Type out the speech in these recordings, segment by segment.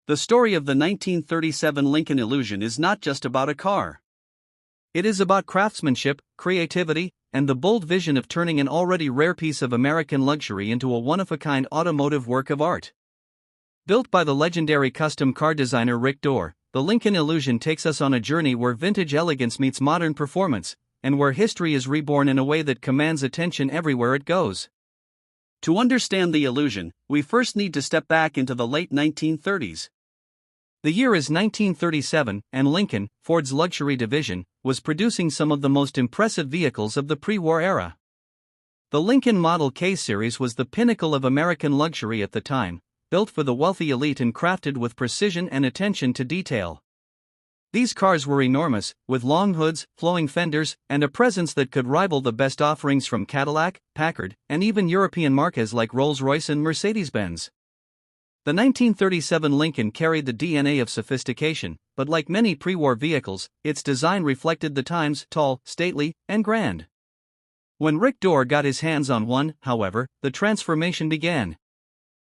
The story of the 1937 Lincoln Illusion is not just about a car. It is about craftsmanship, creativity, and the bold vision of turning an already rare piece of American luxury into a one-of-a-kind automotive work of art. Built by the legendary custom car designer Rick Dore, the Lincoln Illusion takes us on a journey where vintage elegance meets modern performance, and where history is reborn in a way that commands attention everywhere it goes. To understand the Illusion, we first need to step back into the late 1930s. The year is 1937, and Lincoln, Ford's luxury division, was producing some of the most impressive vehicles of the pre-war era. The Lincoln Model K series was the pinnacle of American luxury at the time, built for the wealthy elite and crafted with precision and attention to detail. These cars were enormous, with long hoods, flowing fenders, and a presence that could rival the best offerings from Cadillac, Packard, and even European marques like Rolls-Royce and Mercedes-Benz. The 1937 Lincoln carried the DNA of sophistication, but like many pre-war vehicles, its design reflected the times: tall, stately, and grand. When Rick Dore got his hands on one, however, the transformation began.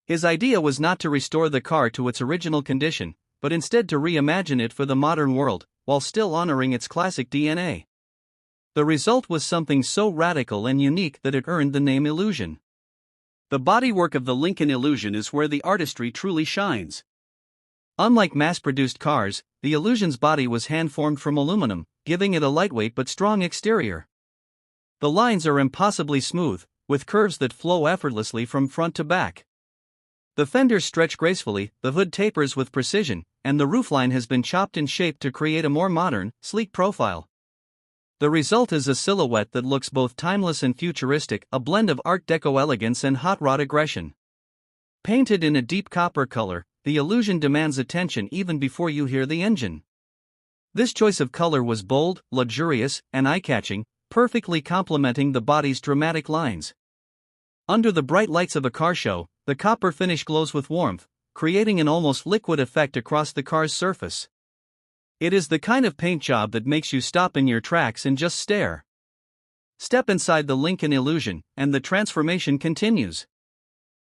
His idea was not to restore the car to its original condition, but instead to reimagine it for the modern world, while still honoring its classic DNA. The result was something so radical and unique that it earned the name Illusion. The bodywork of the Lincoln Illusion is where the artistry truly shines. Unlike mass-produced cars, the Illusion's body was hand-formed from aluminum, giving it a lightweight but strong exterior. The lines are impossibly smooth, with curves that flow effortlessly from front to back. The fenders stretch gracefully, the hood tapers with precision, and the roofline has been chopped and shaped to create a more modern, sleek profile. The result is a silhouette that looks both timeless and futuristic, a blend of Art Deco elegance and hot rod aggression. Painted in a deep copper color, the Illusion demands attention even before you hear the engine. This choice of color was bold, luxurious, and eye-catching, perfectly complementing the body's dramatic lines. Under the bright lights of a car show, the copper finish glows with warmth, creating an almost liquid effect across the car's surface. It is the kind of paint job that makes you stop in your tracks and just stare. Step inside the Lincoln Illusion, and the transformation continues.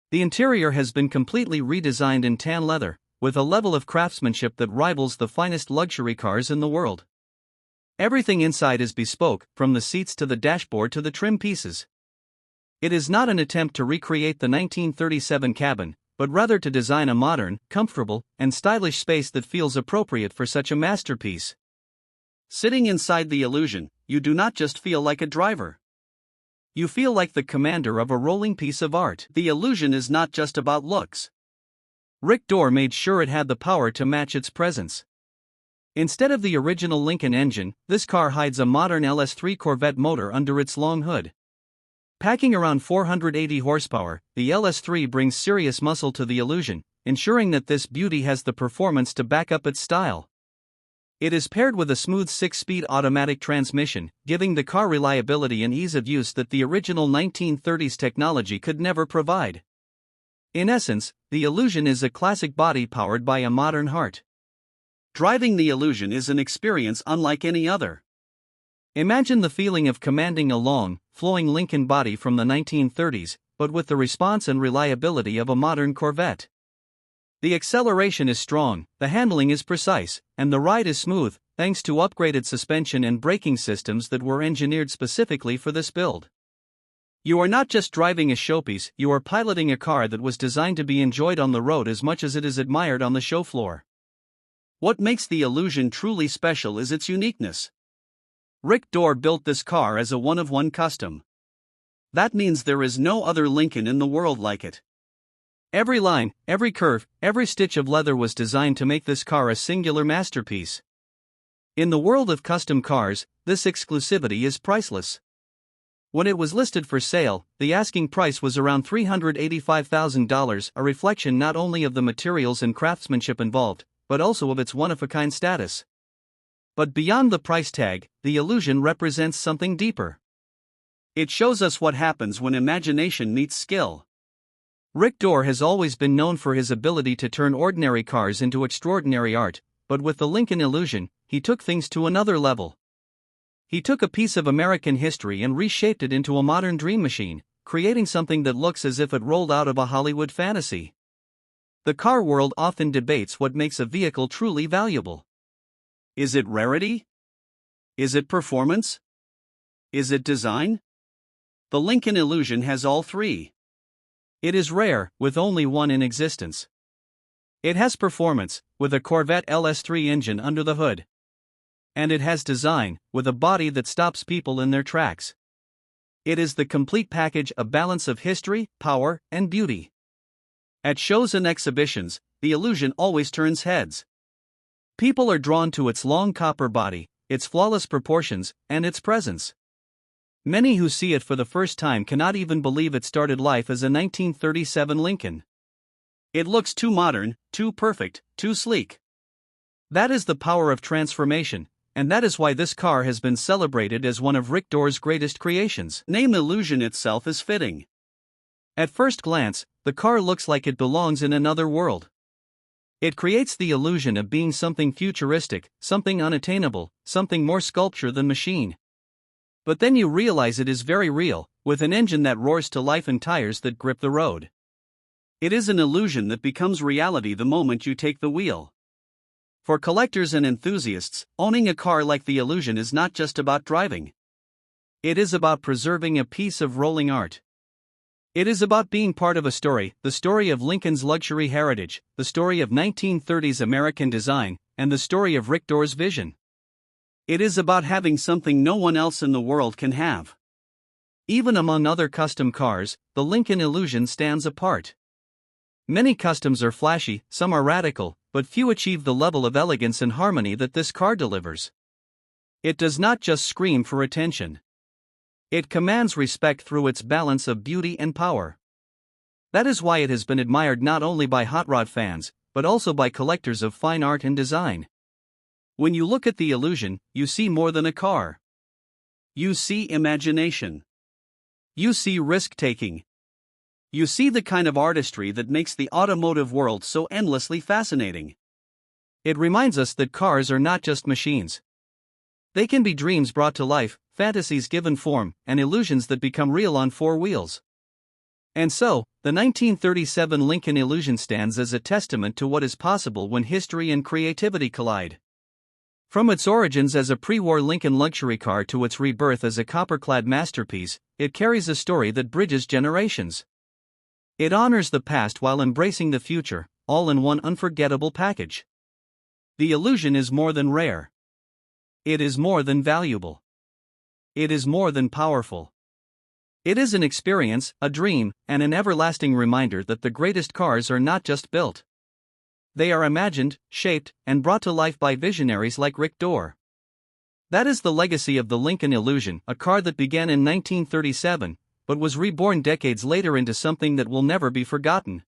The interior has been completely redesigned in tan leather, with a level of craftsmanship that rivals the finest luxury cars in the world. Everything inside is bespoke, from the seats to the dashboard to the trim pieces. It is not an attempt to recreate the 1937 cabin, but rather to design a modern, comfortable, and stylish space that feels appropriate for such a masterpiece. Sitting inside the Illusion, you do not just feel like a driver. You feel like the commander of a rolling piece of art. The Illusion is not just about looks. Rick Dore made sure it had the power to match its presence. Instead of the original Lincoln engine, this car hides a modern LS3 Corvette motor under its long hood. Packing around 480 horsepower, the LS3 brings serious muscle to the Illusion, ensuring that this beauty has the performance to back up its style. It is paired with a smooth 6-speed automatic transmission, giving the car reliability and ease of use that the original 1930s technology could never provide. In essence, the Illusion is a classic body powered by a modern heart. Driving the Illusion is an experience unlike any other. Imagine the feeling of commanding a long, flowing Lincoln body from the 1930s, but with the response and reliability of a modern Corvette. The acceleration is strong, the handling is precise, and the ride is smooth, thanks to upgraded suspension and braking systems that were engineered specifically for this build. You are not just driving a showpiece, you are piloting a car that was designed to be enjoyed on the road as much as it is admired on the show floor. What makes the Illusion truly special is its uniqueness. Rick Dore built this car as a one-of-one custom. That means there is no other Lincoln in the world like it. Every line, every curve, every stitch of leather was designed to make this car a singular masterpiece. In the world of custom cars, this exclusivity is priceless. When it was listed for sale, the asking price was around $385,000, a reflection not only of the materials and craftsmanship involved, but also of its one-of-a-kind status. But beyond the price tag, the Illusion represents something deeper. It shows us what happens when imagination meets skill. Rick Dore has always been known for his ability to turn ordinary cars into extraordinary art, but with the Lincoln Illusion, he took things to another level. He took a piece of American history and reshaped it into a modern dream machine, creating something that looks as if it rolled out of a Hollywood fantasy. The car world often debates what makes a vehicle truly valuable. Is it rarity? Is it performance? Is it design? The Lincoln Illusion has all three. It is rare, with only one in existence. It has performance, with a Corvette LS3 engine under the hood. And it has design, with a body that stops people in their tracks. It is the complete package, a balance of history, power, and beauty. At shows and exhibitions, the Illusion always turns heads. People are drawn to its long copper body, its flawless proportions, and its presence. Many who see it for the first time cannot even believe it started life as a 1937 Lincoln. It looks too modern, too perfect, too sleek. That is the power of transformation, and that is why this car has been celebrated as one of Rick Dore's greatest creations. Name Illusion itself is fitting. At first glance, the car looks like it belongs in another world. It creates the illusion of being something futuristic, something unattainable, something more sculpture than machine. But then you realize it is very real, with an engine that roars to life and tires that grip the road. It is an illusion that becomes reality the moment you take the wheel. For collectors and enthusiasts, owning a car like the Illusion is not just about driving. It is about preserving a piece of rolling art. It is about being part of a story, the story of Lincoln's luxury heritage, the story of 1930s American design, and the story of Rick Dore's vision. It is about having something no one else in the world can have. Even among other custom cars, the Lincoln Illusion stands apart. Many customs are flashy, some are radical, but few achieve the level of elegance and harmony that this car delivers. It does not just scream for attention. It commands respect through its balance of beauty and power. That is why it has been admired not only by hot rod fans, but also by collectors of fine art and design. When you look at the Illusion, you see more than a car. You see imagination. You see risk-taking. You see the kind of artistry that makes the automotive world so endlessly fascinating. It reminds us that cars are not just machines. They can be dreams brought to life, fantasies given form, and illusions that become real on four wheels. And so, the 1937 Lincoln Illusion stands as a testament to what is possible when history and creativity collide. From its origins as a pre-war Lincoln luxury car to its rebirth as a copper-clad masterpiece, it carries a story that bridges generations. It honors the past while embracing the future, all in one unforgettable package. The Illusion is more than rare. It is more than valuable. It is more than powerful. It is an experience, a dream, and an everlasting reminder that the greatest cars are not just built. They are imagined, shaped, and brought to life by visionaries like Rick Dore. That is the legacy of the Lincoln Illusion, a car that began in 1937, but was reborn decades later into something that will never be forgotten.